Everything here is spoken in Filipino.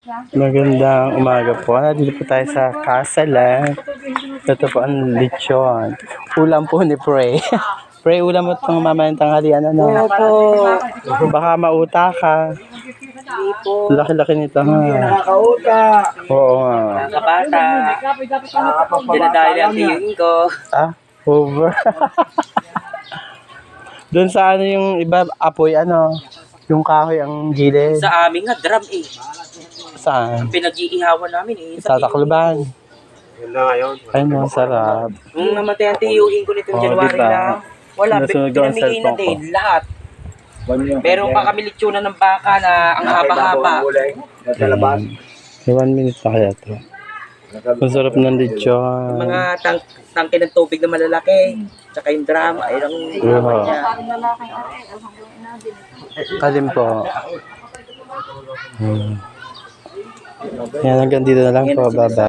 Magandang umaga po. Nandito po tayo sa Kasalan. Ito po ang lechon. Ulam po ni Prey. Prey, ulam mo itong mamayang tanghalian. Ano? Opo. Baka mauta ka. Hindi po. Laki-laki nito ha. Nakakauta. Oo nga. Nakabata. Dinadali ang tingin ko. Ah, over. Doon sa ano yung iba, apoy ano, yung kahoy ang gilid. Sa amin nga, drum eh. Saan? Pinag-iihawan namin eh. Sa Tacloban. Ay, no, sarap. Nung namatay ang tiyuhin ko nitong Oh, January diba? lang. Wala, Nasunog ang pinamigay na cellphone din. ko. Lahat. Meron pa kami lechona ng baka na ang haba-haba. 1 minute na kaya ito. Ang sarap ng lechon. Mga tangke ng tubig na malalaki. Tsaka yung drum. Ayun ang Oo. Alin po. Yan, hanggang dito na lang po. Bye-bye.